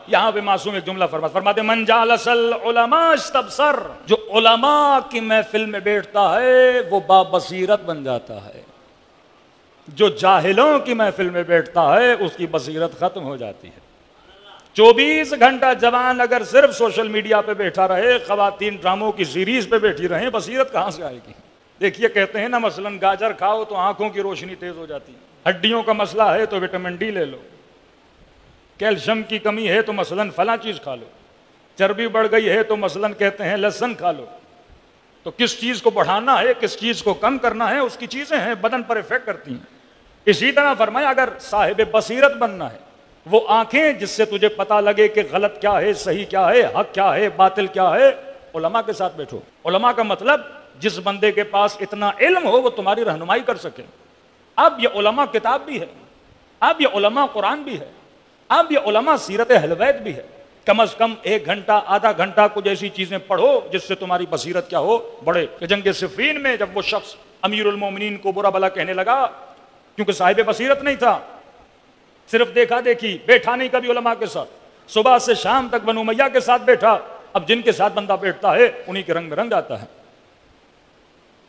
यहां पे मासूम एक जुमला फरमाते मन जालसल उलमा इस्तबसर, जो उलमा की महफिल में बैठता है वो बाबसीरत बन जाता है, जो जाहिलों की महफिल में बैठता है उसकी बसीरत खत्म हो जाती है। 24 घंटा जवान अगर सिर्फ सोशल मीडिया पे बैठा रहे, खवातीन ड्रामों की सीरीज पे बैठी रहे, बसीरत कहां से आएगी? देखिए कहते हैं ना, मसलन गाजर खाओ तो आंखों की रोशनी तेज हो जाती है, हड्डियों का मसला है तो विटामिन डी ले लो, कैल्शियम की कमी है तो मसलन फला चीज खा लो, चर्बी बढ़ गई है तो मसलन कहते हैं लहसुन खा लो। तो किस चीज को बढ़ाना है, किस चीज को कम करना है, उसकी चीजें हैं, बदन पर इफेक्ट करती हैं। इसी तरह फरमाया अगर साहिब बसीरत बनना है, वो आंखें जिससे तुझे पता लगे कि गलत क्या है, सही क्या है, हक क्या है, बातिल क्या है, उलमा के साथ बैठो। उलमा का मतलब जिस बंदे के पास इतना इल्म हो वो तुम्हारी रहनुमाई कर सके। अब ये उलमा किताब भी है, अब ये उलमा कुरान भी है, अब ये उलमा सीरत अहले बैत भी है। कम से कम 1 घंटा आधा घंटा कुछ ऐसी चीजें पढ़ो जिससे तुम्हारी बसीरत क्या हो, बढ़े। जंग सिफ़ीन में जब वो शख्स अमीरुल मोमिनीन को बुरा भला कहने लगा, क्योंकि साहिब बसीरत नहीं था, सिर्फ देखा देखी, बैठा नहीं कभी उलमा के साथ, सुबह से शाम तक बनु उमैया के साथ बैठा। अब जिनके साथ बंदा बैठता है उन्हीं के रंग में रंग आता है।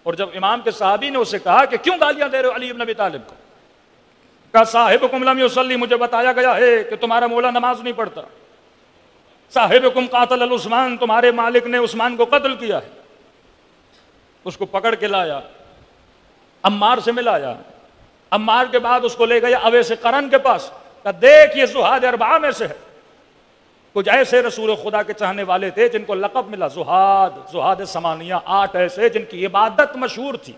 और जब इमाम के साहबी ने उसे कहा कि क्यों गालियां दे रहे हो अली इब्न अबी तालिब को, कहा साहिबुकुम लम युसल्ली, मुझे बताया गया है कि तुम्हारा मौला नमाज नहीं पढ़ता। साहिबुकुम कातल उस्मान, तुम्हारे मालिक ने उस्मान को कत्ल किया है। उसको पकड़ के लाया, अम्मार से मिलाया, अम्मार के बाद उसको ले गया अवैस करन के पास, कहा देख ये ज़ुहाद अरबा में से है। कुछ ऐसे रसूल खुदा के चाहने वाले थे जिनको लक़ब मिला ज़ुहाद समानिया, 8 ऐसे जिनकी इबादत मशहूर थी।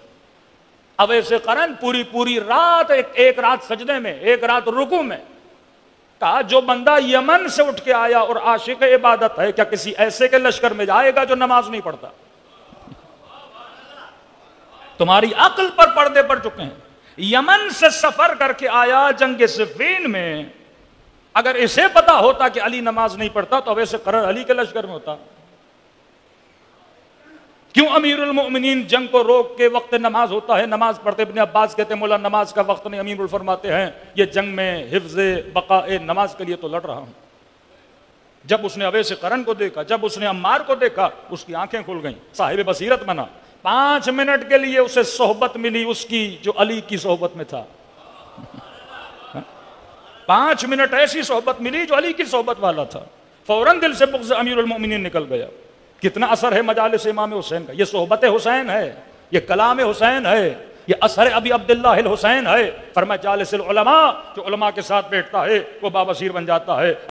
अवैस करन पूरी रात एक रात सजदे में, एक रात रुकू में। कहा जो बंदा यमन से उठ के आया और आशिक इबादत है, क्या किसी ऐसे के लश्कर में जाएगा जो नमाज नहीं पढ़ता? तुम्हारी अक्ल पर पर्दे पड़ चुके हैं। यमन से सफर करके आया जंग सिफ़ीन में, अगर इसे पता होता कि अली नमाज नहीं पढ़ता तो वैसे करर अली के लश्कर में होता। क्यों अमीरुल मोमिनीन जंग को रोक के वक्त नमाज होता है नमाज पढ़ते? इब्न अब्बास कहते हैं मौला नमाज का वक्त नहीं, अमीरुल फरमाते हैं ये जंग में हिफ्ज़े बक़ाए नमाज के लिए तो लड़ रहा हूं। जब उसने अवैस करन को देखा, जब उसने अम्मार को देखा, उसकी आंखें खुल गईं, साहिब बसीरत बना। 5 मिनट के लिए उसे सोहबत मिली उसकी जो अली की सोहबत में था। 5 मिनट ऐसी सोहबत मिली जो अली की सोहबत वाला था। फौरन दिल से बुग़्ज़ अमीरुल मोमिनीन निकल गया। कितना असर है मजालिस इमाम हुसैन का। ये सोहबत हुसैन है, ये कलाम हुसैन है, ये असर अबी अब्दुल्लाह हुसैन है। फरमाया जालिस उलमा, जो उलमा के साथ बैठता है वो बाबसीर बन जाता है।